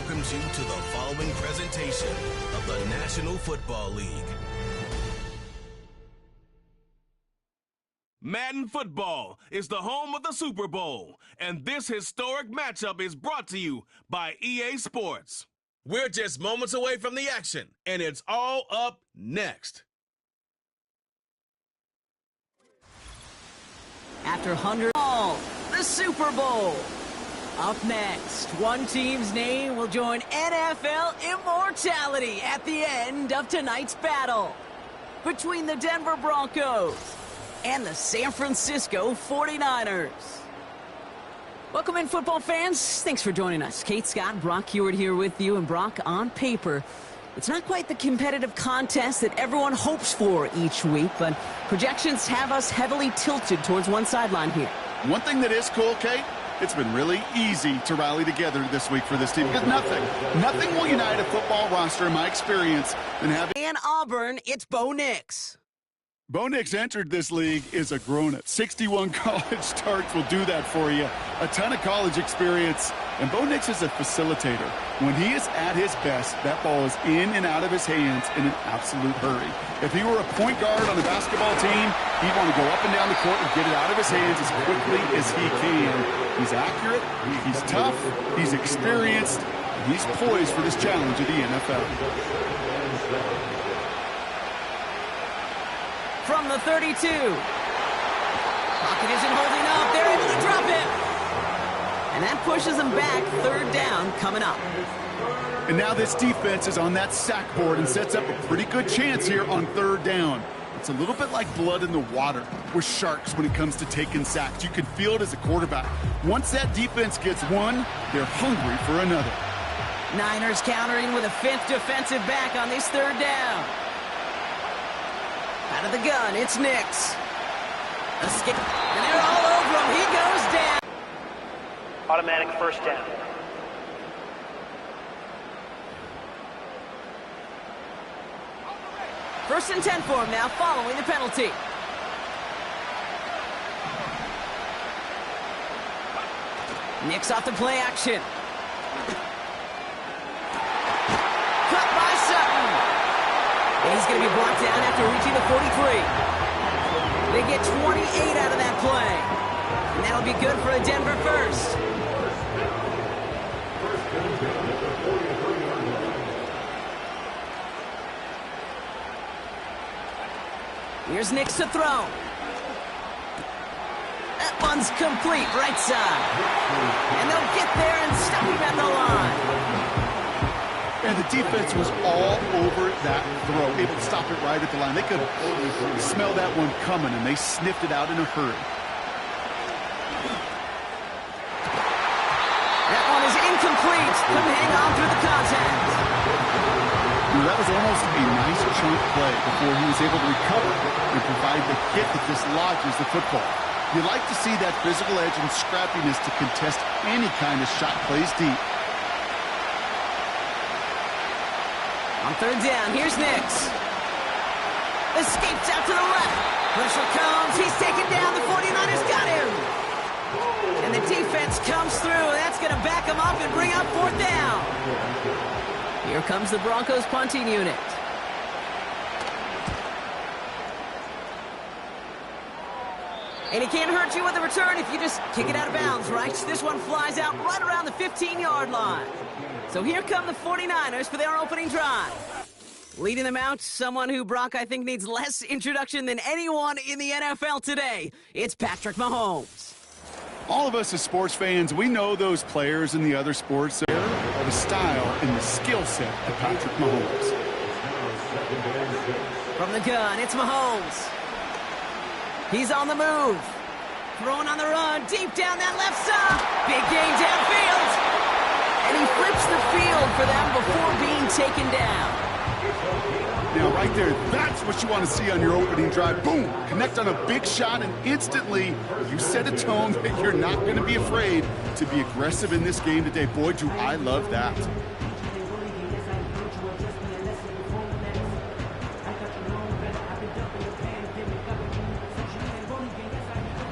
welcomes you to the following presentation of the National Football League. Madden Football is the home of the Super Bowl, and this historic matchup is brought to you by EA Sports. We're just moments away from the action, and it's all up next. After 100 the Super Bowl. Up next, one team's name will join NFL immortality at the end of tonight's battle between the Denver Broncos and the San Francisco 49ers. Welcome in, football fans. Thanks for joining us. Kate, Scott, Brock Hewitt here with you. And Brock, on paper, it's not quite the competitive contest that everyone hopes for each week, but projections have us heavily tilted towards one sideline here. One thing that is cool, Kate, it's been really easy to rally together this week for this team because nothing will unite a football roster, in my experience, than having... In Auburn, it's Bo Nix. Bo Nix entered this league as a grown-up. 61 college starts will do that for you. A ton of college experience. And Bo Nix is a facilitator. When he is at his best, that ball is in and out of his hands in an absolute hurry. If he were a point guard on a basketball team, he'd want to go up and down the court and get it out of his hands as quickly as he can. He's accurate, he's tough, he's experienced, and he's poised for this challenge of the NFL. From the 32. Pocket isn't holding up. They're able to drop it. And that pushes them back. Third down coming up. And now this defense is on that sack board and sets up a pretty good chance here on third down. It's a little bit like blood in the water with sharks when it comes to taking sacks. You can feel it as a quarterback. Once that defense gets one, they're hungry for another. Niners countering with a fifth defensive back on this third down. Out of the gun, it's Nix. Escape. And they're all over him. He goes down. Automatic first down. First and 10 for him now, following the penalty. Nix off the play action. Cut by Sutton. And he's going to be brought down after reaching the 43. They get 28 out of that play. And that'll be good for a Denver first. Here's Nix to throw. That one's complete, right side. And they'll get there and stop him at the line. And the defense was all over that throw, able to stop it right at the line. They could smell that one coming, and they sniffed it out in a hurry. That one is incomplete. Couldn't hang on through the contact. That was almost a nice chunk play before he was able to recover and provide the hit that dislodges the football. You like to see that physical edge and scrappiness to contest any kind of shot plays deep. On third down, here's Nix. Escapes out to the left. Pressure comes. He's taken down. The 49ers got him. And the defense comes through. That's going to back him up and bring up fourth down. Here comes the Broncos punting unit. And he can't hurt you with a return if you just kick it out of bounds, right? This one flies out right around the 15-yard line. So here come the 49ers for their opening drive. Leading them out, someone who, Brock, I think needs less introduction than anyone in the NFL today. It's Patrick Mahomes. All of us as sports fans, we know those players in the other sports, the style and the skill set of Patrick Mahomes. From the gun, it's Mahomes. He's on the move. Throwing on the run, deep down that left side. Big game downfield. And he flips the field for them before being taken down. Now, right there, that's what you want to see on your opening drive. Boom! Connect on a big shot, and instantly you set a tone that you're not going to be afraid to be aggressive in this game today. Boy, do I love that.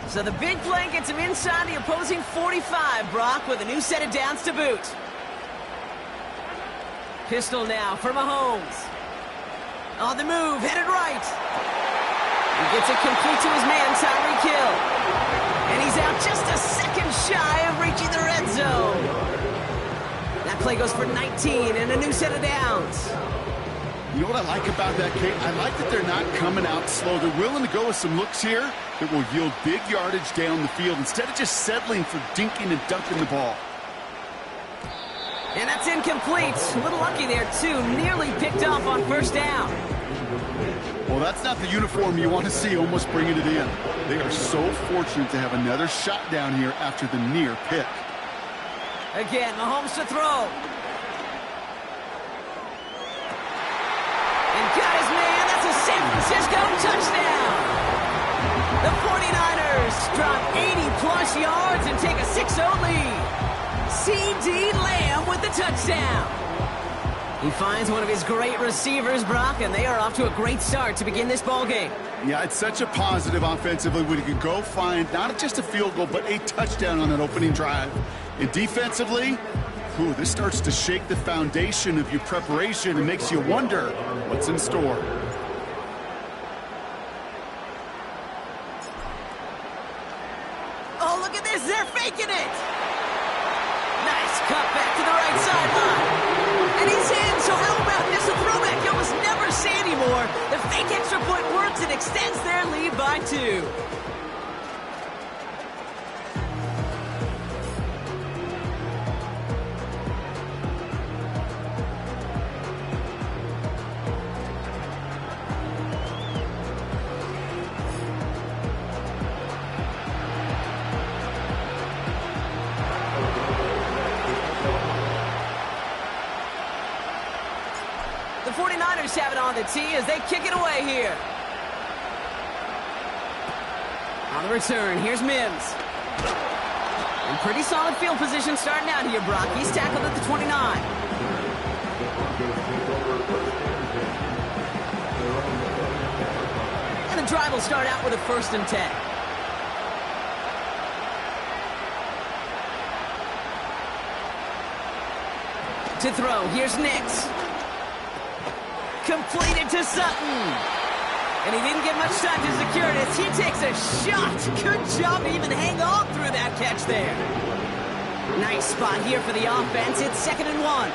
So the big play gets him inside the opposing 45, Brock, with a new set of downs to boot. Pistol now for Mahomes. On the move, headed right. He gets it complete to his man, Tyreek Hill. And he's out just a second shy of reaching the red zone. That play goes for 19 and a new set of downs. You know what I like about that, Kate? I like that they're not coming out slow. They're willing to go with some looks here that will yield big yardage down the field instead of just settling for dinking and dunking the ball. And that's incomplete. A little lucky there, too. Nearly picked off on first down. Well, that's not the uniform you want to see almost bringing it in. They are so fortunate to have another shot down here after the near pick. Again, Mahomes to throw. And got his man. That's a San Francisco touchdown. The 49ers drop 80-plus yards and take a 6-0 lead. C.D. Lamb with the touchdown. He finds one of his great receivers, Brock, and they are off to a great start to begin this ballgame. Yeah, it's such a positive offensively when you can go find not just a field goal, but a touchdown on that opening drive. And defensively, this starts to shake the foundation of your preparation and makes you wonder what's in store. Oh, look at this. They're faking it. Nice cut back to the right sideline. And he's in, so how about this? A throwback you almost never see anymore. The fake extra point works and extends their lead by 2. The 49ers have it on the tee as they kick it away here. On the return, here's Mims. In pretty solid field position starting out here, Brock. He's tackled at the 29. And the drive will start out with a 1st and 10. To throw, here's Nix. Completed to Sutton. And he didn't get much time to secure it as he takes a shot. Good job to even hang on through that catch there. Nice spot here for the offense. It's 2nd and 1.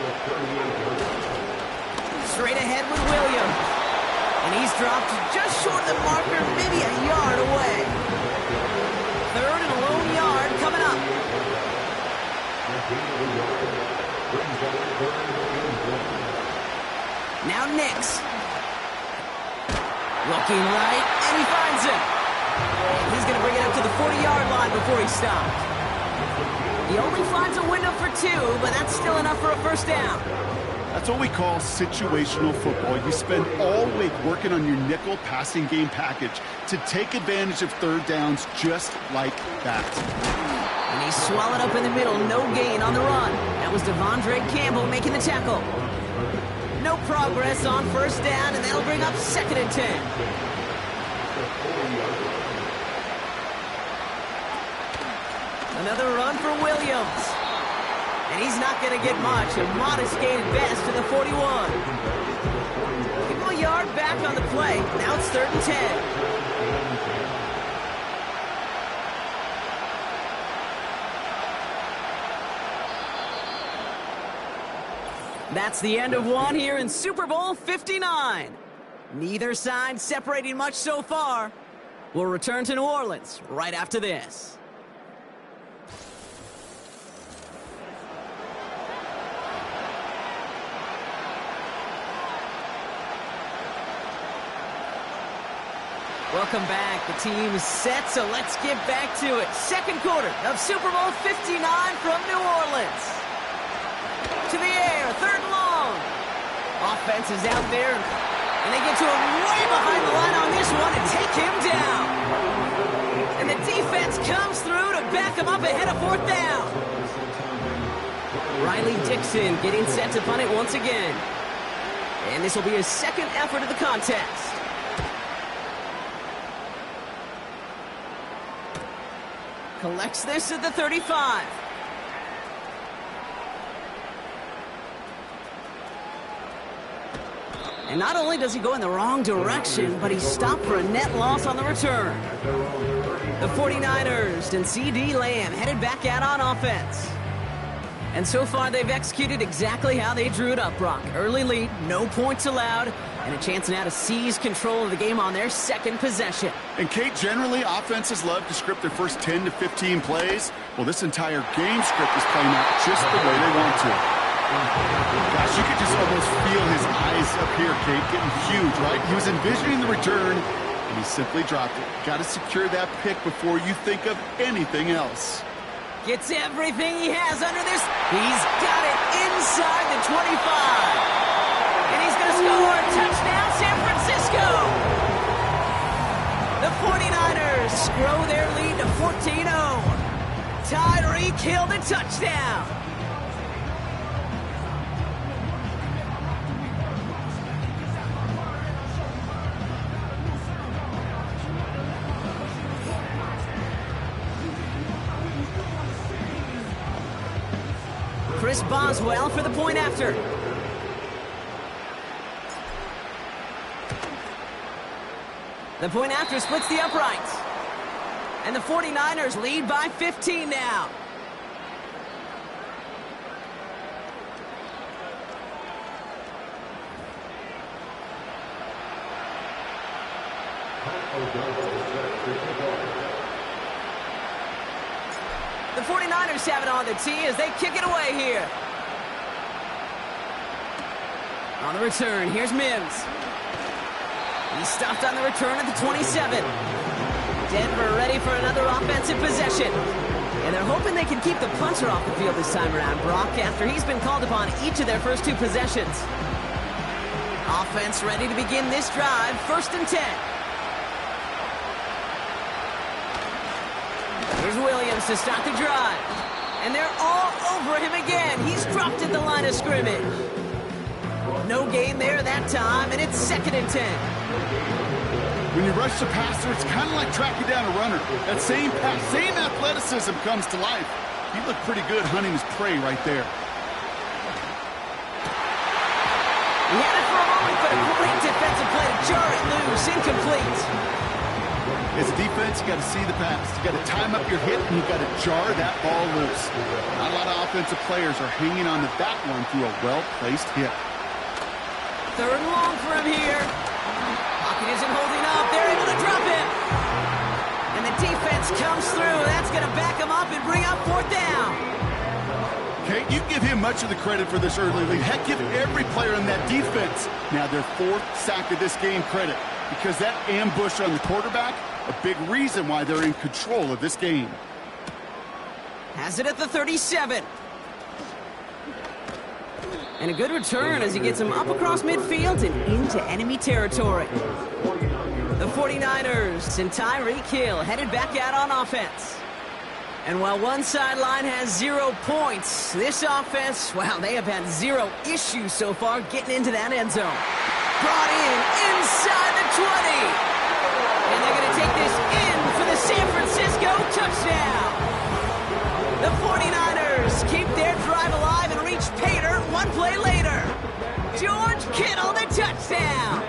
Straight ahead with Williams. And he's dropped just short of the marker, maybe a yard away. 3rd and a lone yard coming up. Now Nix. Looking right, and he finds him. And he's going to bring it up to the 40-yard line before he stops. He only finds a window for 2, but that's still enough for a 1st down. That's what we call situational football. You spend all week working on your nickel passing game package to take advantage of 3rd downs just like that. And he's swallowed up in the middle, no gain on the run. That was Devondre Campbell making the tackle. No progress on 1st down, and that'll bring up 2nd and 10. Another run for Williams. And he's not going to get much. A modest gain at best to the 41. Give him a yard back on the play. Now it's 3rd and 10. That's the end of one here in Super Bowl 59. Neither side separating much so far. We'll return to New Orleans right after this. Welcome back. The team is set, so let's get back to it. 2nd quarter of Super Bowl 59 from New Orleans. To the air, 3rd and long. Offense is out there, and they get to him way behind the line on this one and take him down. And the defense comes through to back him up ahead of 4th down. Riley Dixon getting set to punt it once again. And this will be his 2nd effort of the contest. Collects this at the 35. And not only does he go in the wrong direction, but he's stopped for a net loss on the return. The 49ers and C.D. Lamb headed back out on offense. And so far, they've executed exactly how they drew it up, Brock. Early lead, no points allowed, and a chance now to seize control of the game on their second possession. And Kate, generally, offenses love to script their first 10 to 15 plays. Well, this entire game script is playing out just the way they want to. Gosh, you could just almost feel his eyes up here, Kate, getting huge, right? He was envisioning the return, and he simply dropped it. Got to secure that pick before you think of anything else. Gets everything he has under this. He's got it inside the 25. And he's going to score. Touchdown, San Francisco. The 49ers grow their lead to 14-0. Tyreek Hill the touchdown. Chris Boswell for the point after. The point after splits the uprights. And the 49ers lead by 15 now. The 49ers have it on the tee as they kick it away here. On the return, here's Mims. He's stopped on the return at the 27. Denver ready for another offensive possession. And they're hoping they can keep the punter off the field this time around, Brock, after he's been called upon each of their first two possessions. Offense ready to begin this drive, 1st and 10. Here's Williams to start the drive. And they're all over him again. He's dropped at the line of scrimmage. No gain there that time, and it's 2nd and 10. When you rush the passer, it's kind of like tracking down a runner. That same pass, same athleticism comes to life. He looked pretty good hunting his prey right there. He had it for a moment, but a great defensive play to jar it loose. Incomplete. As a defense, you got to see the pass. You got to time up your hit, and you got to jar that ball loose. Not a lot of offensive players are hanging on to that one through a well-placed hit. 3rd and long for him here. Pocket isn't holding up. They're able to drop him. And the defense comes through. That's going to back him up and bring up 4th down. Okay, you give him much of the credit for this early lead. Heck, give every player in that defense now their 4th sack of this game credit. Because that ambush on the quarterback, a big reason why they're in control of this game. Has it at the 37. And a good return as he gets him up across midfield and into enemy territory. The 49ers and Tyreek Hill headed back out on offense. And while one sideline has 0 points, this offense, well, they have had 0 issues so far getting into that end zone. Brought in inside the 20. And they're going to take this in for the San Francisco touchdown. The 49ers keep their drive alive and reach pay dirt 1 play later. George Kittle, the touchdown.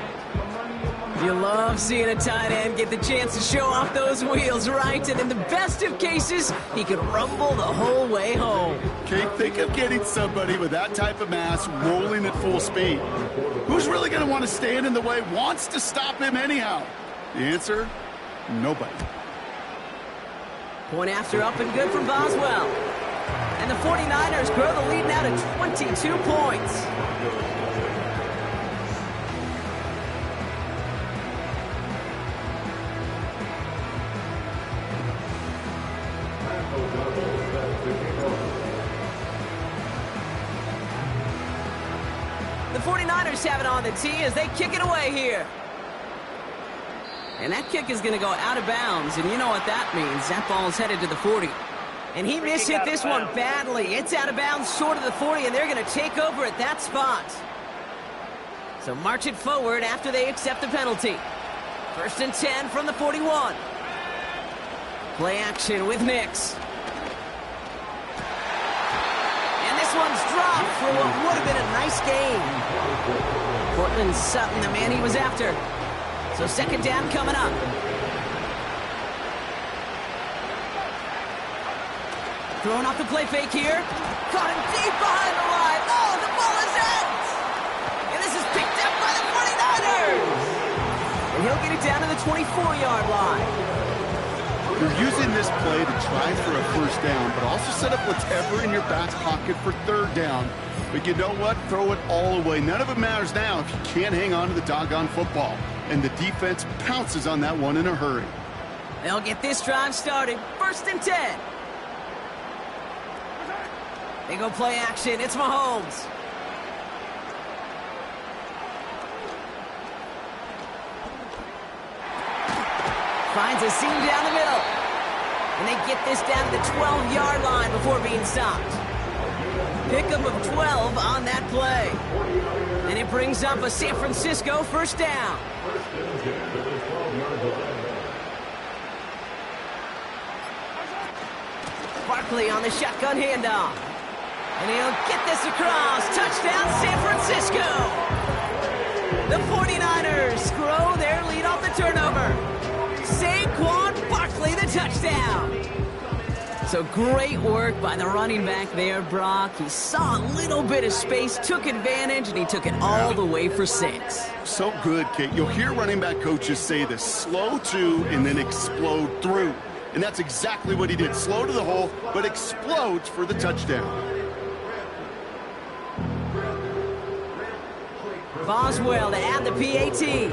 You love seeing a tight end get the chance to show off those wheels, right? And in the best of cases, he could rumble the whole way home. Okay, think of getting somebody with that type of mass rolling at full speed. Who's really going to want to stand in the way, wants to stop him anyhow? The answer, nobody. Point after up and good from Boswell. And the 49ers grow the lead now to 22 points. The 49ers have it on the tee as they kick it away here. And that kick is going to go out of bounds, and you know what that means. That ball is headed to the 40. And he mishit this one badly. It's out of bounds short of the 40, and they're going to take over at that spot. So march it forward after they accept the penalty. 1st and 10 from the 41. Play action with Nix. And this one's dropped for what would have been a Nice game. Portland Sutton, the man he was after. So second down coming up. Throwing off the play fake here. Caught him deep behind the line. Oh, the ball is out! And this is picked up by the 49ers! And he'll get it down to the 24-yard line. You're using this play to try for a first down, but also set up whatever in your back pocket for third down. But you know what? Throw it all away. None of it matters now if you can't hang on to the doggone football. And the defense pounces on that one in a hurry. They'll get this drive started. 1st and 10. They go play action. It's Mahomes. Finds a seam down the middle. And they get this down to the 12-yard line before being stopped. Pickup of 12 on that play. And it brings up a San Francisco first down. Barkley on the shotgun handoff. And he'll get this across. Touchdown, San Francisco. The 49ers grow their lead off the turnover. Saquon Barkley, the touchdown. So great work by the running back there, Brock. He saw a little bit of space, took advantage, and he took it all the way for 6. So good, Kate. You'll hear running back coaches say this: slow to and then explode through. And that's exactly what he did. Slow to the hole, but explodes for the touchdown. Boswell to add the PAT.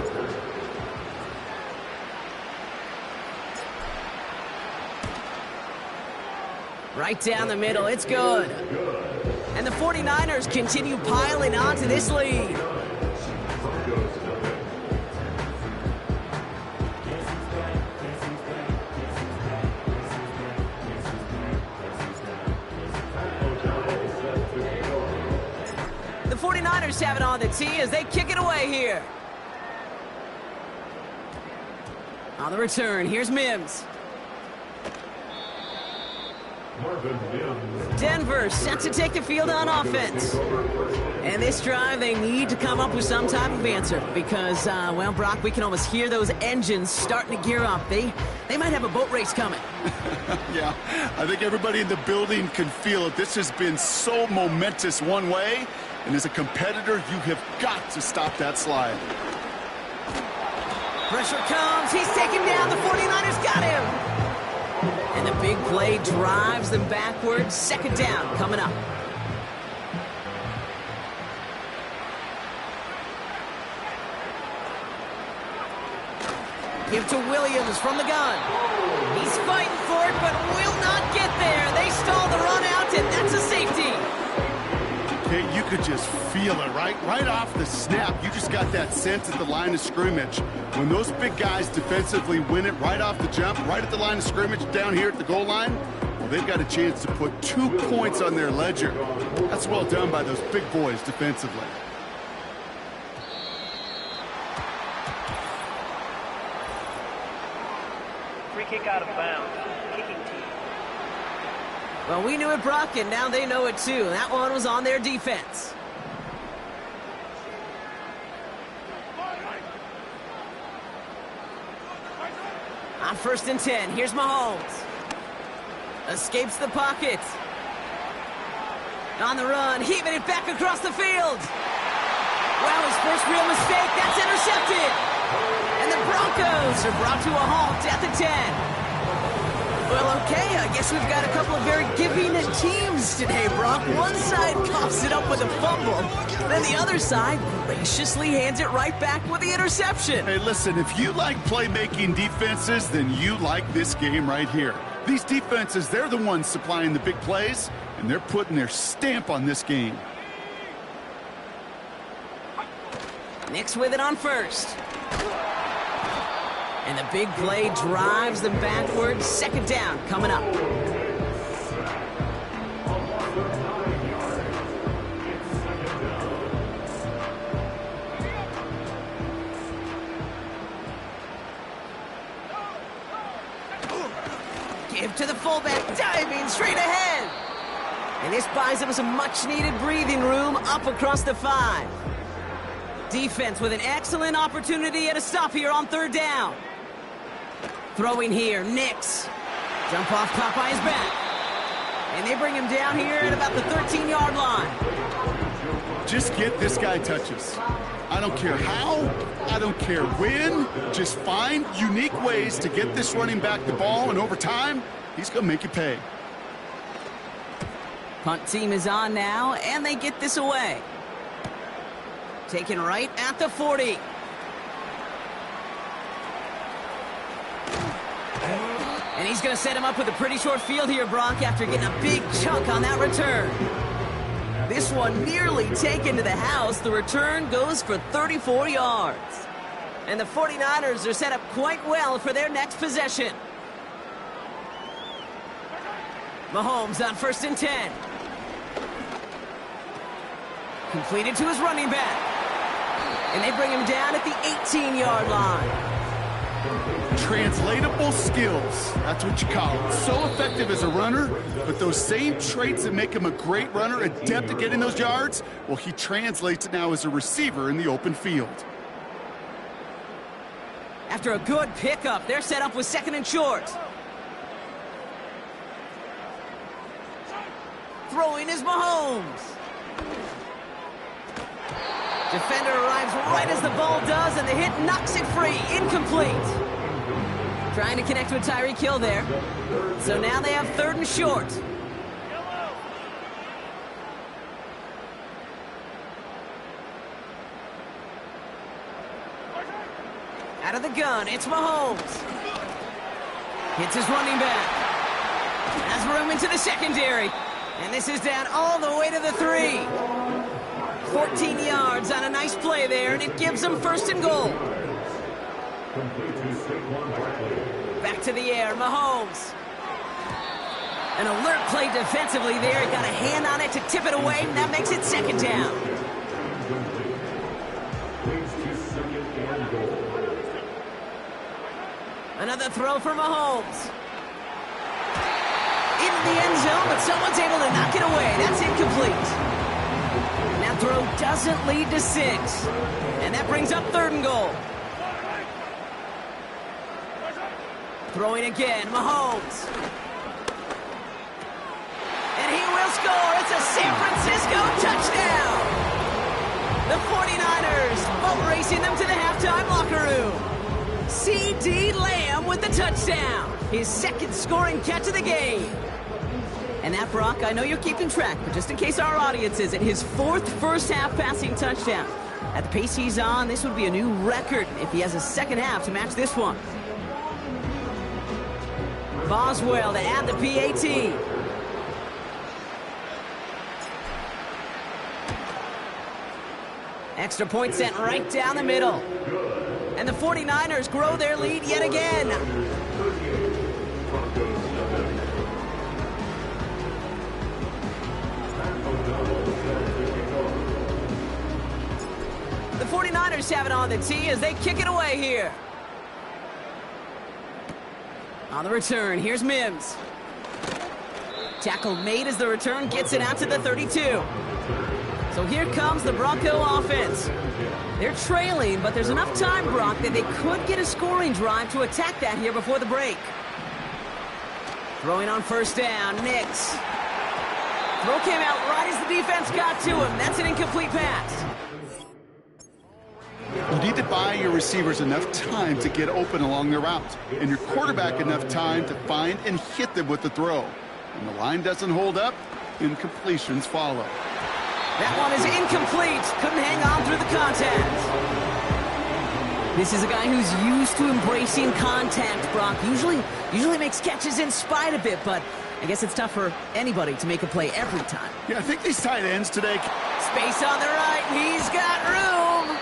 Right down the middle, it's good. And the 49ers continue piling on to this lead. The 49ers have it on the tee as they kick it away here. On the return, here's Mims. Denver set to take the field on offense. And this drive, they need to come up with some type of answer because, well, Brock, we can almost hear those engines starting to gear up. They might have a boat race coming. Yeah, I think everybody in the building can feel it. This has been so momentous one way, and as a competitor, you have got to stop that slide. Pressure comes. He's taken down. The 49ers got him. And the big play drives them backwards. Second down coming up. Give to Williams from the gun. He's fighting for it, but will not get there. They stall the run out, and that's a safety. Okay, you could just feel it, right? Right off the snap, you just got that sense at the line of scrimmage. When those big guys defensively win it right off the jump, right at the line of scrimmage down here at the goal line, well, they've got a chance to put 2 points on their ledger. That's well done by those big boys defensively. Free kick out of bounds. Kicking team. Well, we knew it, Brock, and now they know it too. That one was on their defense. On 1st and 10, here's Mahomes. Escapes the pocket. On the run, heaving it back across the field. Well, his first real mistake, that's intercepted. And the Broncos are brought to a halt at the 10. Well, okay, I guess we've got a couple of very giving teams today, Brock. One side coughs it up with a fumble, then the other side graciously hands it right back with the interception. Hey, listen, if you like playmaking defenses, then you like this game right here. These defenses, they're the ones supplying the big plays, and they're putting their stamp on this game. Nix with it on 1st. And the big play drives them backwards. Second down coming up. Give to the fullback, diving straight ahead. And this buys them some much-needed breathing room up across the 5. Defense with an excellent opportunity at a stop here on 3rd down. Throwing here, LIX. Jump off caught by his back. And they bring him down here at about the 13-yard line. Just get this guy touches. I don't care how, I don't care when. Just find unique ways to get this running back the ball, and over time, he's going to make you pay. Punt team is on now, and they get this away. Taken right at the 40. And he's going to set him up with a pretty short field here, Bronk, after getting a big chunk on that return. This one nearly taken to the house. The return goes for 34 yards. And the 49ers are set up quite well for their next possession. Mahomes on 1st and 10. Completed to his running back. And they bring him down at the 18-yard line. Translatable skills, that's what you call it. So effective as a runner, but those same traits that make him a great runner, adept at getting those yards, well, he translates it now as a receiver in the open field. After a good pickup, they're set up with 2nd and short. Throwing is Mahomes. Defender arrives right as the ball does, and the hit knocks it free. Incomplete. Trying to connect with Tyreek Hill there. So now they have 3rd and short. Out of the gun, it's Mahomes. Hits his running back. Has room into the secondary. And this is down all the way to the 3. 14 yards on a nice play there, and it gives them 1st and goal. Back to the air, Mahomes. An alert play defensively there. Got a hand on it to tip it away, and that makes it 2nd down. Another throw for Mahomes. Into the end zone, but someone's able to knock it away. That's incomplete. And that throw doesn't lead to 6. And that brings up 3rd and goal. Throwing again, Mahomes. And he will score. It's a San Francisco touchdown. The 49ers boat racing them to the halftime locker room. C.D. Lamb with the touchdown. His 2nd scoring catch of the game. And that, Brock, I know you're keeping track, but just in case our audience isn't, his 4th first-half passing touchdown. At the pace he's on, this would be a new record if he has a 2nd half to match this one. Boswell to add the PAT. Extra point sent right down the middle. And the 49ers grow their lead yet again. The 49ers have it on the tee as they kick it away here. On the return, here's Mims. Tackle made as the return gets it out to the 32. So here comes the Bronco offense. They're trailing, but there's enough time, Brock, that they could get a scoring drive to attack that here before the break. Throwing on 1st down, LIX. Throw came out right as the defense got to him. That's an incomplete pass. You need to buy your receivers enough time to get open along their route, and your quarterback enough time to find and hit them with the throw. When the line doesn't hold up, incompletions follow. That one is incomplete. Couldn't hang on through the contact. This is a guy who's used to embracing contact, Brock. Usually makes catches in spite of it, but I guess it's tough for anybody to make a play every time. Yeah, I think these tight ends today... Space on the right. He's got room.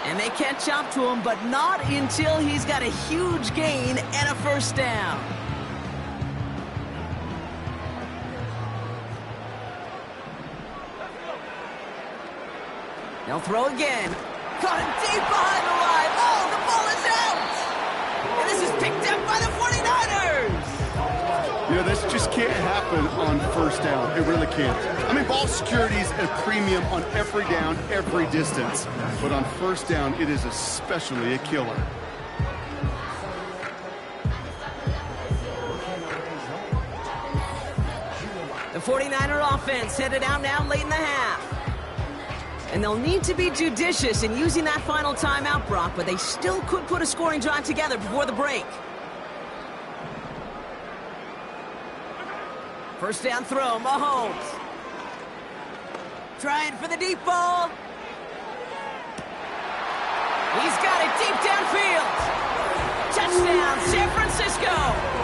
And they catch up to him, but not until he's got a huge gain and a 1st down. They'll throw again. Caught him deep behind the line. Oh, the ball is out. And this is picked up by the 49ers. Yeah, this just can't happen on first down. It really can't. I mean, ball security is a premium on every down, every distance. But on first down, it is especially a killer. The 49er offense headed out now late in the half. And they'll need to be judicious in using that final timeout, Brock, but they still could put a scoring drive together before the break. First down throw, Mahomes. Trying for the deep ball. He's got it deep downfield. Touchdown, San Francisco.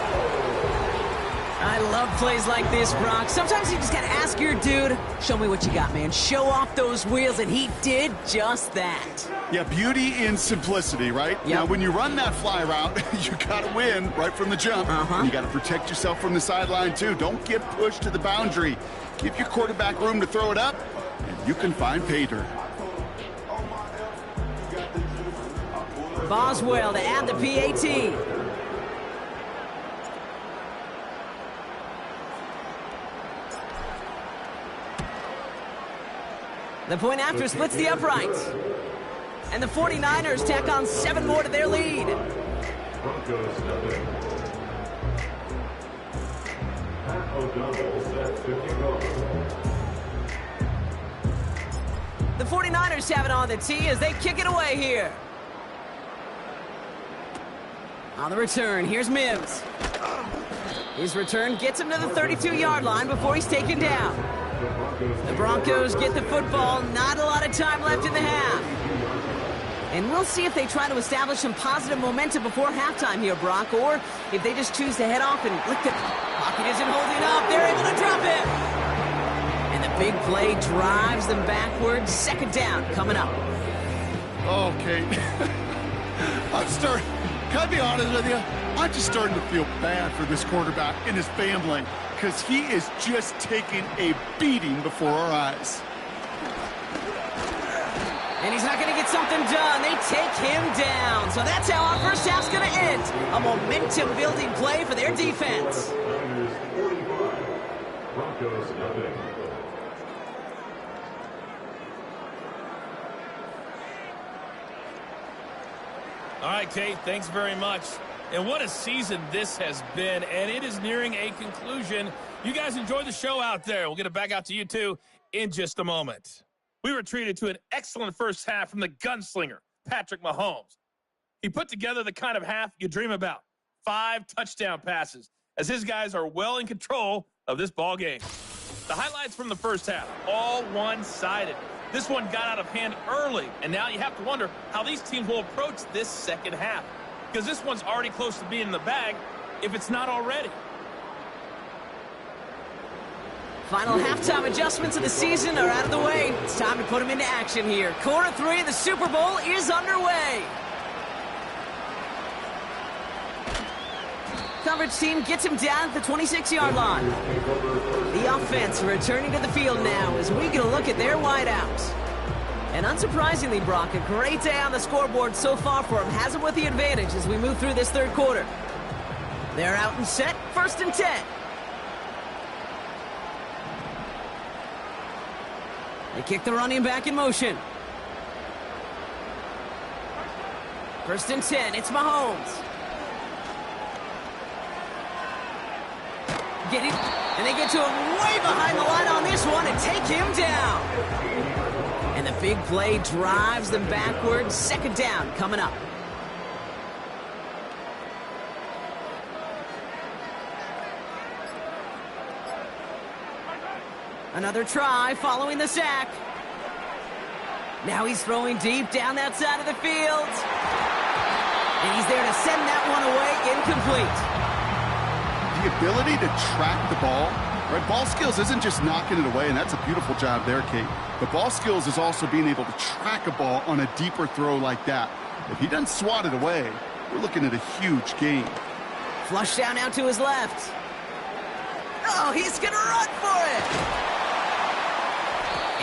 I love plays like this, Brock. Sometimes you just gotta ask your dude, show me what you got, man. Show off those wheels, and he did just that. Yeah, beauty in simplicity, right? Yep. Now, when you run that fly route, you gotta win right from the jump. You gotta protect yourself from the sideline, too. Don't get pushed to the boundary. Give your quarterback room to throw it up, and you can find pay dirt. Boswell to add the PAT. The point after splits the uprights. And the 49ers tack on 7 more to their lead. Broncos nothing. Pat O'Donnell set 50 goals. The 49ers have it on the tee as they kick it away here. On the return, here's Mims. His return gets him to the 32-yard line before he's taken down. The Broncos get the football, not a lot of time left in the half. And we'll see if they try to establish some positive momentum before halftime here, Brock, or if they just choose to head off and lick the pocket isn't holding up. They're able to drop it. And the big play drives them backwards. Second down coming up. Okay. Can I be honest with you? I'm just starting to feel bad for this quarterback and his family because he is just taking a beating before our eyes. And he's not going to get something done. They take him down. So that's how our first half's going to end. A momentum-building play for their defense. Broncos nothing. All right, Kate, thanks very much. And what a season this has been, and it is nearing a conclusion. You guys enjoy the show out there. We'll get it back out to you, too, in just a moment. We were treated to an excellent first half from the gunslinger, Patrick Mahomes. He put together the kind of half you dream about. 5 touchdown passes, as his guys are well in control of this ball game. The highlights from the first half, all one-sided. This one got out of hand early, and now you have to wonder how these teams will approach this second half, because this one's already close to being in the bag, if it's not already. Final halftime adjustments of the season are out of the way. It's time to put them into action here. Quarter 3 of the Super Bowl is underway. Coverage team gets him down at the 26-yard line. The offense returning to the field now as we get a look at their wideouts. And unsurprisingly, Brock, a great day on the scoreboard so far for him. Has him with the advantage as we move through this third quarter. They're out and set, 1st and 10. They kick the running back in motion. 1st and 10, it's Mahomes. And they get to him way behind the line on this one and take him down. And the big play drives them backwards. Second down coming up. Another try following the sack. Now he's throwing deep down that side of the field. And he's there to send that one away, incomplete. The ability to track the ball, right? Ball skills isn't just knocking it away, and that's a beautiful job there, Kate. But ball skills is also being able to track a ball on a deeper throw like that. If he doesn't swat it away, we're looking at a huge gain. Flush down out to his left. Oh, he's going to run for it.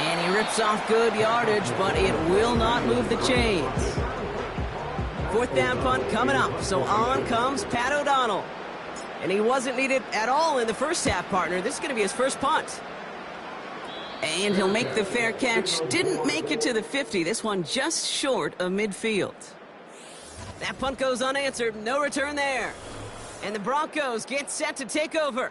And he rips off good yardage, but it will not move the chains. 4th down punt coming up, so on comes Pat O'Donnell. And he wasn't needed at all in the first half, partner. This is going to be his first punt. And he'll make the fair catch. Didn't make it to the 50. This one just short of midfield. That punt goes unanswered. No return there. And the Broncos get set to take over.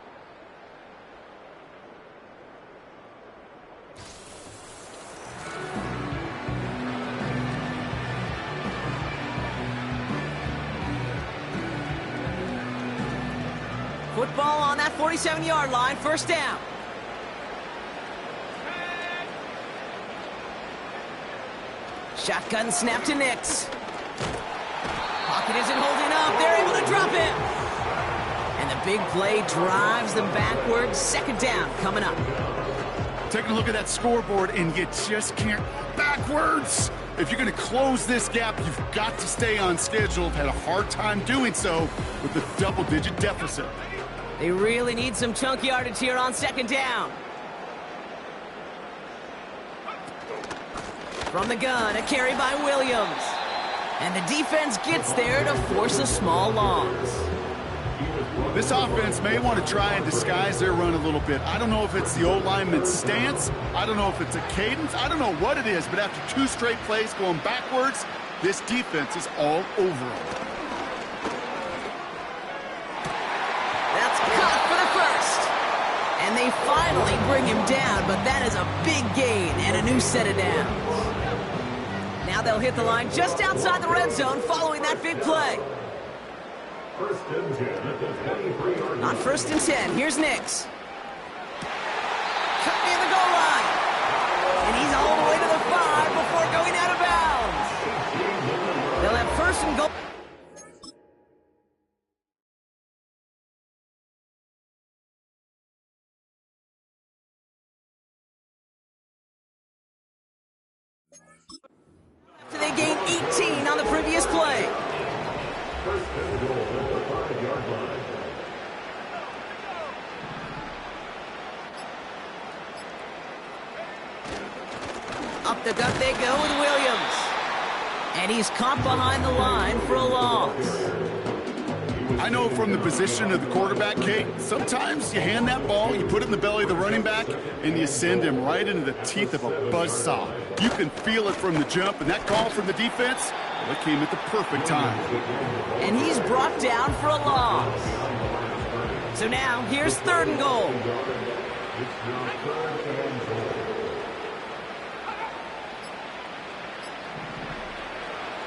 Football on that 47-yard line. First down. Shotgun snap to LiX. Pocket isn't holding up. They're able to drop him. And the big play drives them backwards. Second down coming up. Taking a look at that scoreboard, and you just can't backwards. If you're going to close this gap, you've got to stay on schedule. Had a hard time doing so with the double-digit deficit. They really need some chunk yardage here on second down. From the gun, a carry by Williams. And the defense gets there to force a small loss. This offense may want to try and disguise their run a little bit. I don't know if it's the old lineman's stance. I don't know if it's a cadence. I don't know what it is, but after 2 straight plays going backwards, this defense is all over them. That's caught for the first. And they finally bring him down, but that is a big gain and a new set of downs. Now they'll hit the line just outside the red zone following that big play. First and 10 at the 23-yard line. On first and 10, here's LiX. Cut near the goal line. And he's all the way to the 5 before going out of bounds. They'll have first and goal. After they gained 18 on the previous play. First and goal at the 5-yard line. Up the gut they go with Williams. And he's caught behind the line for a loss. I know from the position of the quarterback, Kate, sometimes you hand that ball, you put it in the belly of the running back, and you send him right into the teeth of a buzzsaw. You can feel it from the jump, and that call from the defense, well, it came at the perfect time. And he's brought down for a loss. So now, here's third and goal.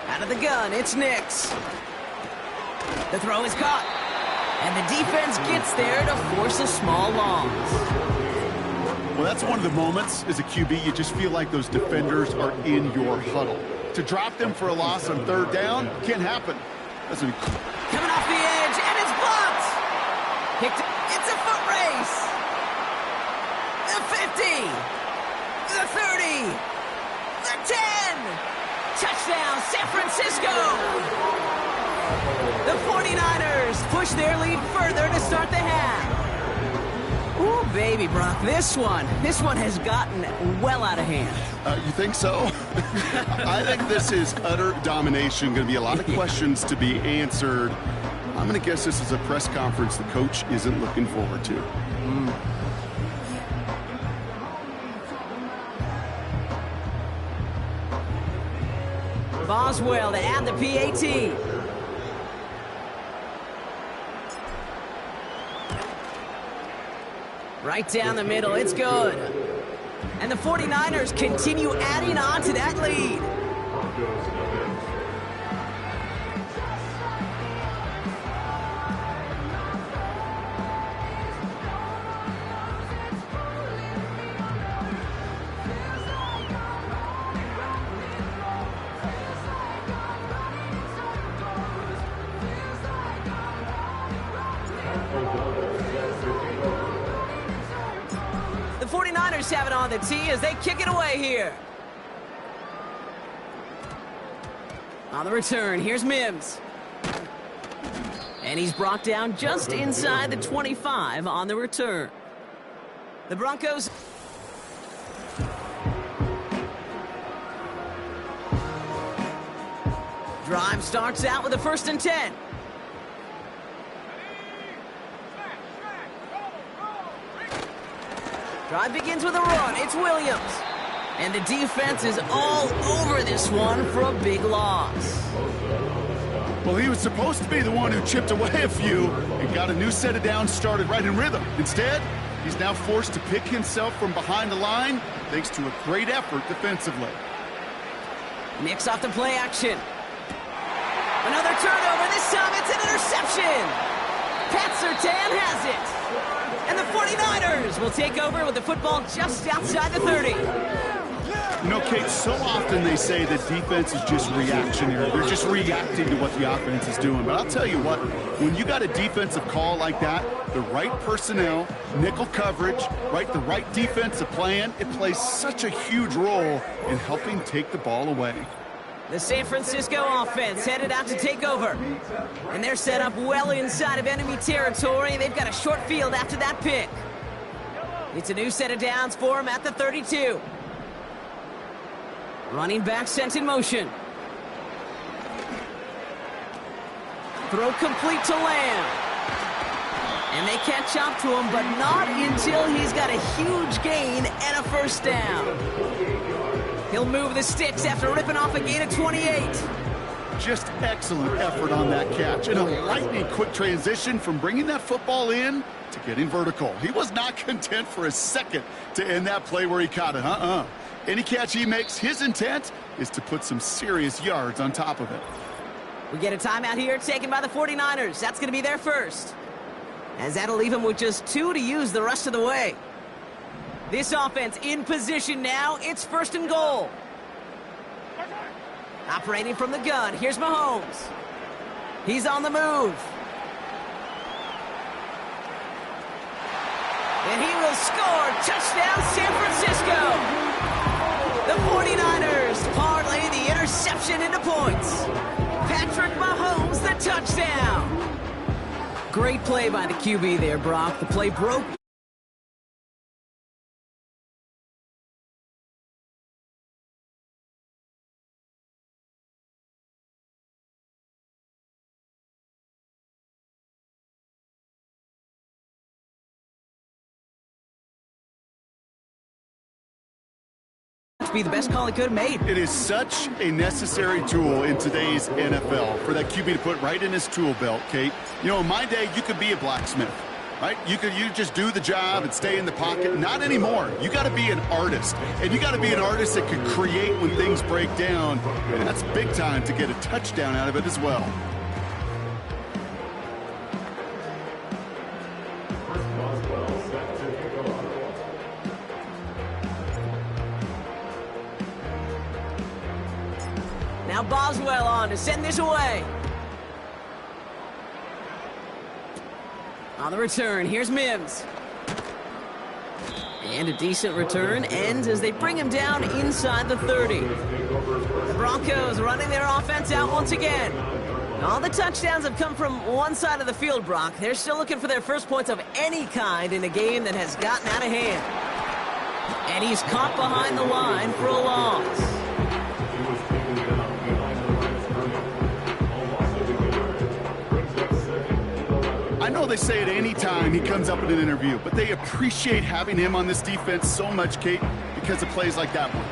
Out of the gun, it's LiX. The throw is caught. And the defense gets there to force a small loss. Well, that's one of the moments as a QB, you just feel like those defenders are in your huddle. To drop them for a loss on third down can't happen. That's a... Coming off the edge, and it's blocked. It's a foot race. The 50. The 30. The 10. Touchdown, San Francisco. The 49ers push their lead further to start the half. Ooh, baby, Brock, this one has gotten well out of hand. You think so? I think this is utter domination. Going to be a lot of questions to be answered. I'm going to guess this is a press conference the coach isn't looking forward to. Boswell to add the PAT. Right down the middle, it's good. And the 49ers continue adding on to that lead. Broncos nothing. The 49ers have it on the tee as they kick it away here. On the return, here's Mims. And he's brought down just inside the 25 on the return. The Broncos... Drive starts out with a 1st and 10. Drive begins with a run. It's Williams. And the defense is all over this one for a big loss. Well, he was supposed to be the one who chipped away a few and got a new set of downs started right in rhythm. Instead, he's now forced to pick himself from behind the line thanks to a great effort defensively. Nix off the play action. Another turnover. This time it's an interception. Pat Surtain has it. And the 49ers will take over with the football just outside the 30. You know, Kate, so often they say that defense is just reactionary. They're just reacting to what the offense is doing. But I'll tell you what, when you got a defensive call like that, the right personnel, nickel coverage, the right defensive plan, it plays such a huge role in helping take the ball away. The San Francisco offense headed out to take over. And they're set up well inside of enemy territory. They've got a short field after that pick. It's a new set of downs for them at the 32. Running back sent in motion. Throw complete to Lamb. And they catch up to him, but not until he's got a huge gain and a first down. He'll move the sticks after ripping off a gain of 28. Just excellent effort on that catch. And a lightning quick transition from bringing that football in to getting vertical. He was not content for a second to end that play where he caught it. Any catch he makes, his intent is to put some serious yards on top of it. We get a timeout here taken by the 49ers. That's going to be their first. As that'll leave him with just 2 to use the rest of the way. This offense in position now. It's first and goal. Operating from the gun. Here's Mahomes. He's on the move. And he will score. Touchdown, San Francisco. The 49ers parlay the interception into points. Patrick Mahomes, the touchdown. Great play by the QB there, Brock. The play broke. Be the best call he could have made. It is such a necessary tool in today's NFL for that QB to put right in his tool belt, Kate. You know, in my day, you could be a blacksmith, right? You just do the job and stay in the pocket. Not anymore. You got to be an artist, and you got to be an artist that can create when things break down, and that's big time to get a touchdown out of it as well. Now Boswell on to send this away. On the return, here's Mims. And a decent return ends as they bring him down inside the 30. The Broncos running their offense out once again. All the touchdowns have come from one side of the field, Brock. They're still looking for their first points of any kind in a game that has gotten out of hand. And he's caught behind the line for a loss. I know they say it any time he comes up in an interview, but they appreciate having him on this defense so much, Kate, because of plays like that one.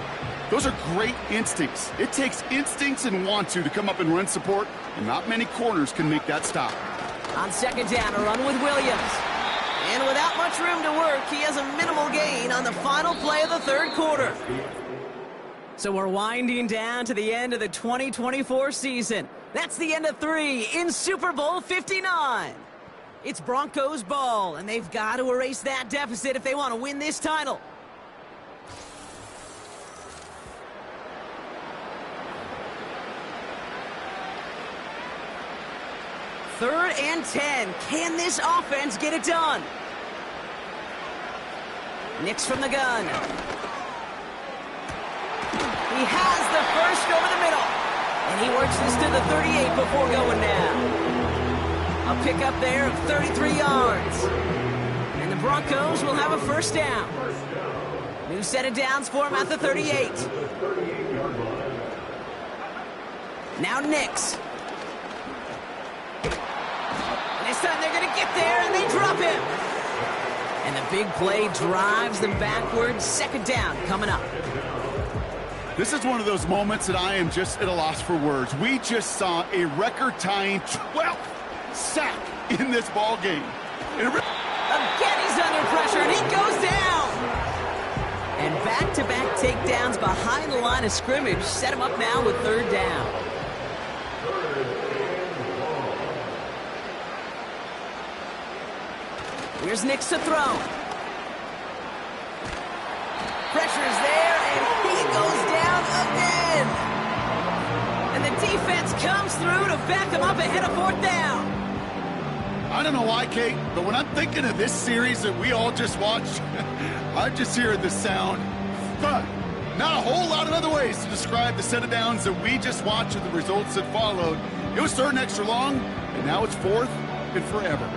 Those are great instincts. It takes instincts and want to come up and run support, and not many corners can make that stop. On second down, a run with Williams. And without much room to work, he has a minimal gain on the final play of the third quarter. So we're winding down to the end of the 2024 season. That's the end of 3 in Super Bowl 59. It's Broncos ball, and they've got to erase that deficit if they want to win this title. Third and 10. Can this offense get it done? Nix from the gun. He has the first over the middle. And he works this to the 38 before going down. A pickup there of 33 yards. And the Broncos will have a first down. New set of downs for him at the 38. Now Nix. And this time they're going to get there, and they drop him. And the big play drives them backwards. Second down coming up. This is one of those moments that I am just at a loss for words. We just saw a record-tying 12th sack in this ball game. Again, he's under pressure, and he goes down. And back-to-back takedowns behind the line of scrimmage set him up now with third down. Here's Nix to throw. Pressure's there, and he goes down again. And the defense comes through to back him up ahead of fourth down. I don't know why, Kate, but when I'm thinking of this series that we all just watched, I'm just hearing the sound. But not a whole lot of other ways to describe the set of downs that we just watched and the results that followed. It was third and extra long, and now it's fourth and forever.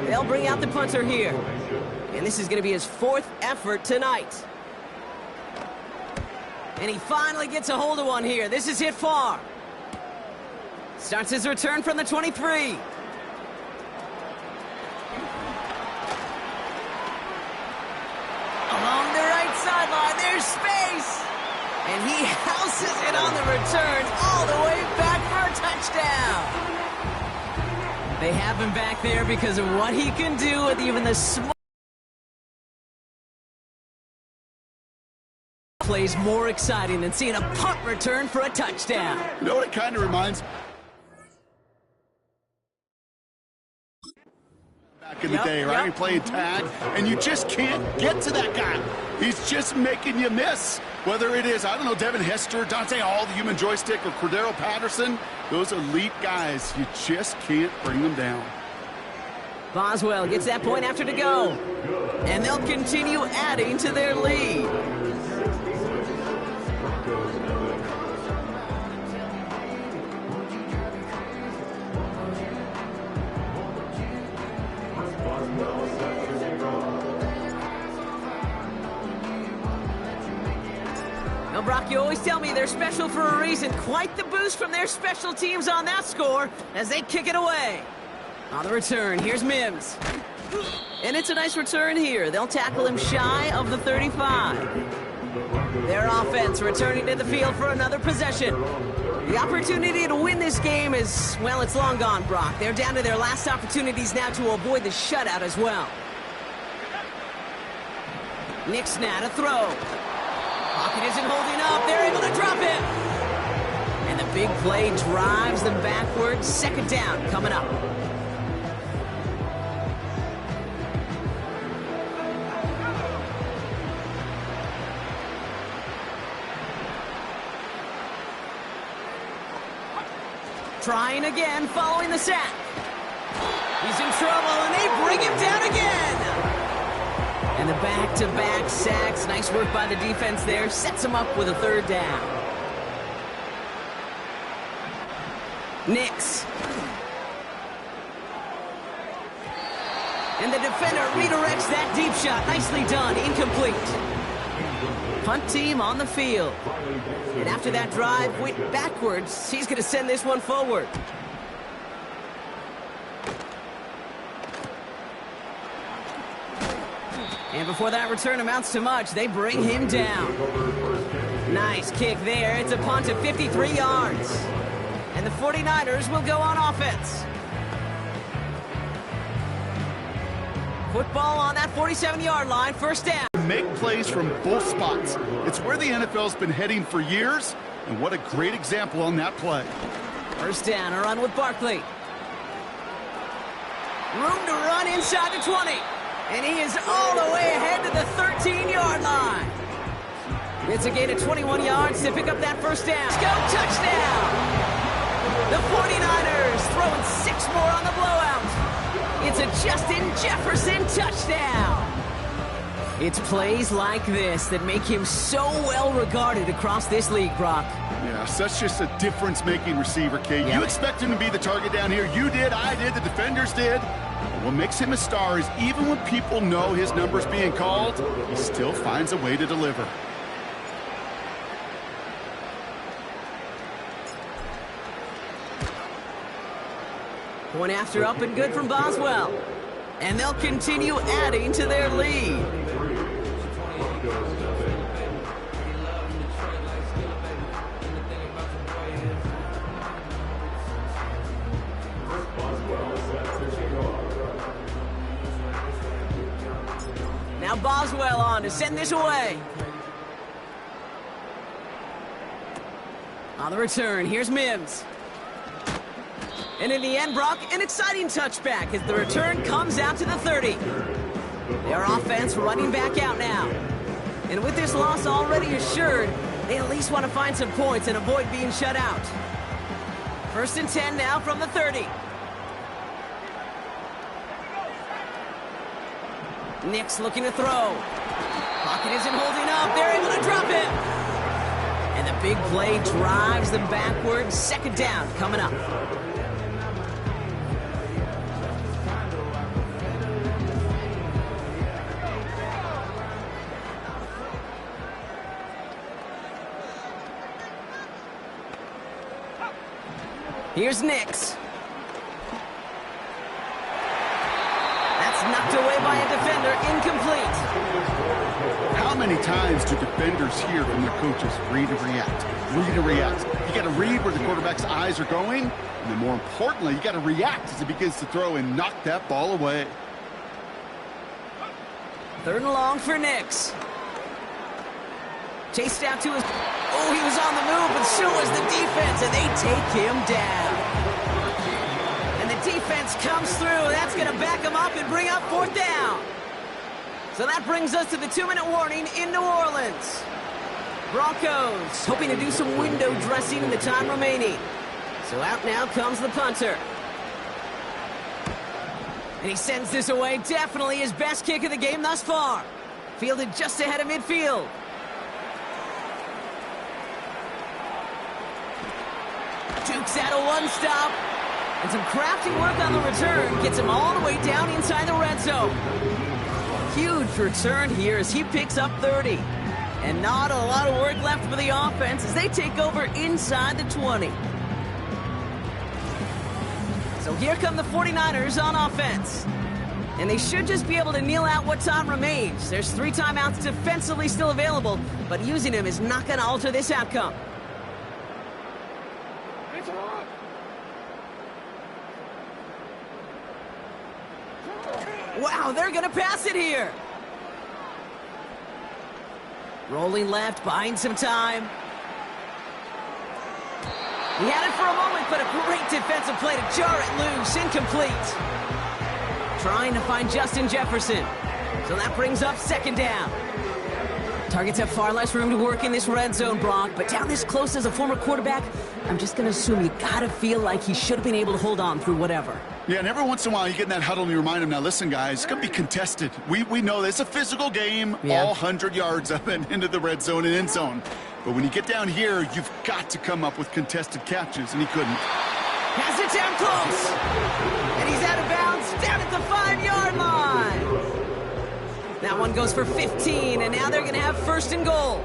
They'll bring out the punter here. And this is going to be his fourth effort tonight. And he finally gets a hold of one here. This is hit far. Starts his return from the 23. Along the right sideline, there's space. And he houses it on the return all the way back for a touchdown. They have him back there because of what he can do with even the small plays more exciting than seeing a punt return for a touchdown. You know what it kind of reminds me? Back in the day, right? You're playing tag, and you just can't get to that guy. He's just making you miss. Whether it is, I don't know, Devin Hester, Dante Hall, the human joystick, or Cordero Patterson, those elite guys, you just can't bring them down. Boswell gets that point after to go. And they'll continue adding to their lead. Now, Brock, you always tell me they're special for a reason. Quite the boost from their special teams on that score as they kick it away. On the return, here's Mims. And it's a nice return here. They'll tackle him shy of the 35. Their offense returning to the field for another possession. The opportunity to win this game is, well, it's long gone, Brock. They're down to their last opportunities now to avoid the shutout as well. Nix now to throw. Pocket isn't holding up. They're able to drop him. And the big play drives them backwards. Second down coming up. Trying again following the sack. He's in trouble, and they bring him down again. And the back-to-back sacks. Nice work by the defense there. Sets him up with a third down. Nix. And the defender redirects that deep shot. Nicely done. Incomplete. Punt team on the field. And after that drive went backwards, he's going to send this one forward. And before that return amounts to much, they bring him down. Nice kick there. It's a punt of 53 yards. And the 49ers will go on offense. Football on that 47-yard line. First down. Make plays from both spots. It's where the NFL's been heading for years, and what a great example on that play. First down, a run with Barkley. Room to run inside the 20. And he is all the way ahead to the 13-yard line. It's a gain of 21 yards to pick up that first down. Let's go, touchdown! The 49ers throwing 6 more on the blowout. It's a Justin Jefferson touchdown. It's plays like this that make him so well regarded across this league, Brock. Yeah, such just a difference-making receiver, Kate. Yeah. You expect him to be the target down here. You did, I did, the defenders did. But what makes him a star is even when people know his number's being called, he still finds a way to deliver. Point after up and good from Boswell. And they'll continue adding to their lead. Now Boswell on to send this away. On the return, here's Mims. And in the end, Brock, an exciting touchback as the return comes out to the 30. Their offense running back out now. And with this loss already assured, they at least want to find some points and avoid being shut out. 1st and 10 now from the 30. LiX looking to throw. Pocket isn't holding up. They're able to drop it. And the big play drives them backwards. 2nd down coming up. Here's LiX. Knocked away by a defender, incomplete. How many times do defenders hear from their coaches, read and react, read and react? You got to read where the quarterback's eyes are going, and then more importantly, you got to react as he begins to throw and knock that ball away. 3rd and long for LiX. Chased out to his... Oh, he was on the move, but so was the defense, and they take him down. Defense comes through. That's going to back them up and bring up 4th down. So that brings us to the 2-minute warning in New Orleans. Broncos hoping to do some window dressing in the time remaining. So out now comes the punter. And he sends this away. Definitely his best kick of the game thus far. Fielded just ahead of midfield. Dukes out a one-stop. And some crafty work on the return gets him all the way down inside the red zone. Huge return here as he picks up 30. And not a lot of work left for the offense as they take over inside the 20. So here come the 49ers on offense. And they should just be able to kneel out what time remains. There's 3 timeouts defensively still available, but using them is not going to alter this outcome. Wow, they're going to pass it here. Rolling left, buying some time. He had it for a moment, but a great defensive play to jar it loose. Incomplete. Trying to find Justin Jefferson. So that brings up 2nd down. Targets have far less room to work in this red zone, Brock, but down this close as a former quarterback, I'm just going to assume you got to feel like he should have been able to hold on through whatever. Yeah, and every once in a while you get in that huddle and you remind him, now listen, guys, it's going to be contested. We know this. It's a physical game, all 100 yards up and into the red zone and end zone. But when you get down here, you've got to come up with contested catches, and he couldn't. Has it down close. And he's out of bounds down at the 5-yard line. That one goes for 15, and now they're going to have 1st and goal.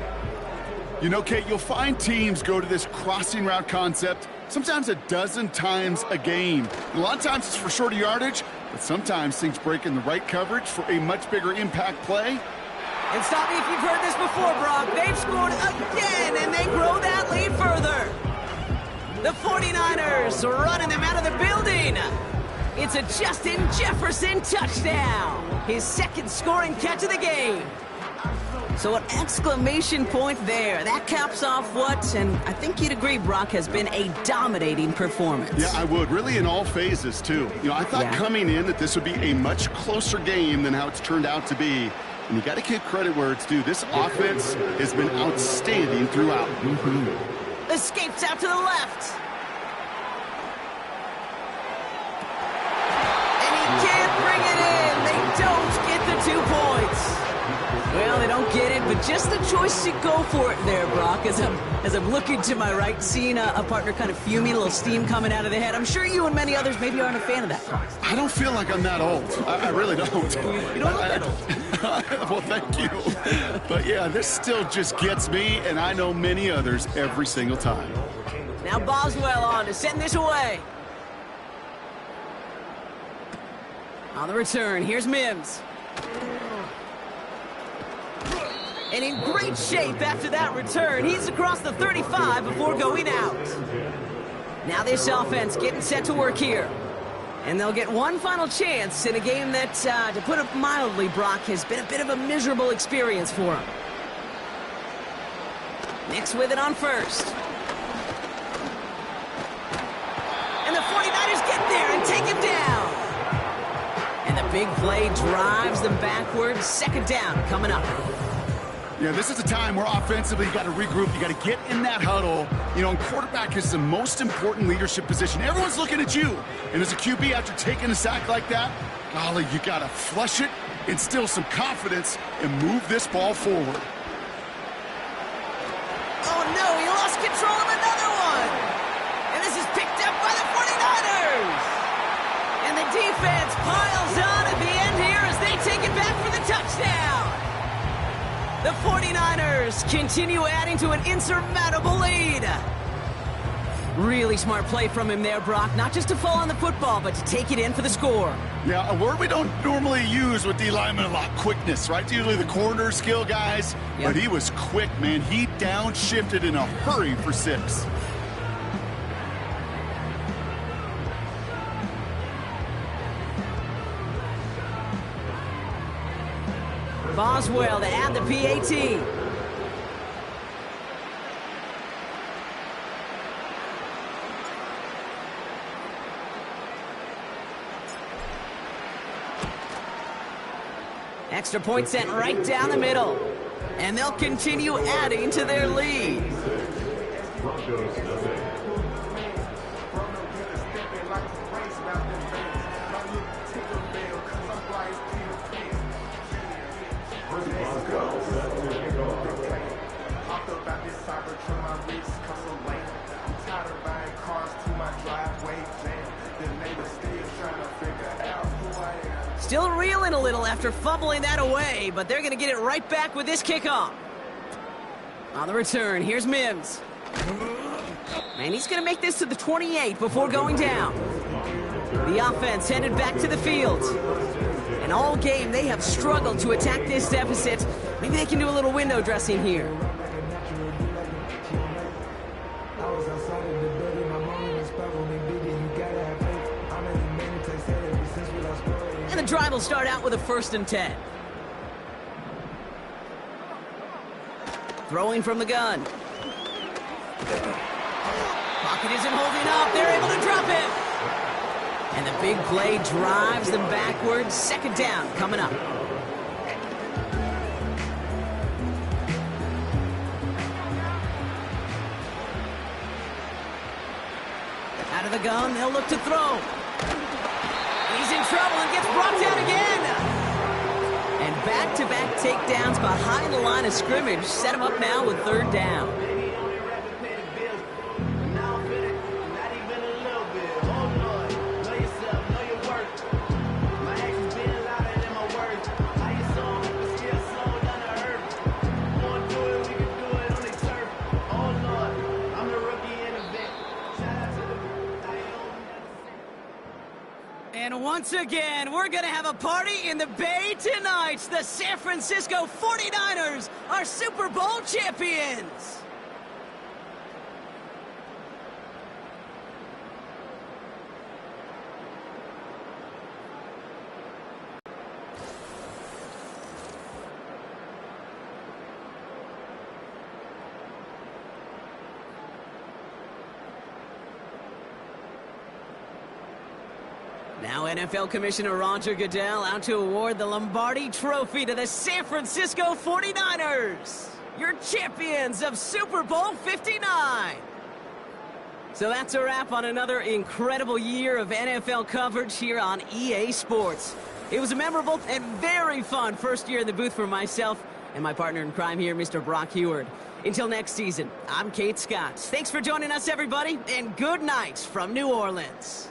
You know, Kate, you'll find teams go to this crossing route concept sometimes a dozen times a game. A lot of times it's for shorter yardage, but sometimes things break in the right coverage for a much bigger impact play. And stop me if you've heard this before, Brock. They've scored again, and they grow that lead further. The 49ers running them out of the building. It's a Justin Jefferson touchdown. His 2nd scoring catch of the game. So an exclamation point there. That caps off what, and I think you'd agree, Brock, has been a dominating performance. Yeah, I would. Really in all phases, too. You know, I thought coming in that this would be a much closer game than how it's turned out to be. And you got to give credit where it's due. This offense has been outstanding throughout. Escapes out to the left. And he can't bring it in. They don't get the 2 points. Well, they don't get it, but just the choice to go for it there, Brock, as I'm looking to my right, seeing a partner kind of fuming, a little steam coming out of the head. I'm sure you and many others maybe aren't a fan of that, Brock. I don't feel like I'm that old. I really don't. You don't look that old. Well, thank you. But, yeah, this still just gets me, and I know many others every single time. Now Boswell on to send this away. On the return, here's Mims. And in great shape after that return. He's across the 35 before going out. Now this offense getting set to work here. And they'll get one final chance in a game that, to put it mildly, Brock, has been a bit of a miserable experience for him. Nix with it on first. And the 49ers get there and take him down. And the big play drives them backwards. Second down coming up. Yeah, this is a time where offensively you got to regroup. You got to get in that huddle. You know, and quarterback is the most important leadership position. Everyone's looking at you. And as a QB, after taking a sack like that, golly, you got to flush it, instill some confidence, and move this ball forward. Oh, no, he lost control of another one. And this is picked up by the 49ers. And the defense piles on at the end here as they take it back for the touchdown. The 49ers continue adding to an insurmountable lead. Really smart play from him there, Brock. Not just to fall on the football, but to take it in for the score. Yeah, a word we don't normally use with D linemen a lot, quickness, right? Usually the corner skill guys, but he was quick, man. He downshifted in a hurry for 6. Boswell to add the PAT. Extra point sent right down the middle. And they'll continue adding to their lead. Broncos nothing. Still reeling a little after fumbling that away, but they're going to get it right back with this kickoff. On the return, here's Mims. And he's going to make this to the 28 before going down. The offense headed back to the field. And all game, they have struggled to attack this deficit. Maybe they can do a little window dressing here. And the drive will start out with a 1st and 10. Throwing from the gun. Pocket isn't holding up. They're able to drop it. And the big play drives them backwards. Second down coming up. Out of the gun, they'll look to throw. He's in trouble and gets brought down again. And back-to-back takedowns behind the line of scrimmage set him up now with 3rd down. And once again, we're going to have a party in the Bay tonight. The San Francisco 49ers are Super Bowl champions. Now NFL Commissioner Roger Goodell out to award the Lombardi Trophy to the San Francisco 49ers, your champions of Super Bowl 59. So that's a wrap on another incredible year of NFL coverage here on EA Sports. It was a memorable and very fun first year in the booth for myself and my partner in crime here, Mr. Brock Heward. Until next season, I'm Kate Scott. Thanks for joining us, everybody, and good night from New Orleans.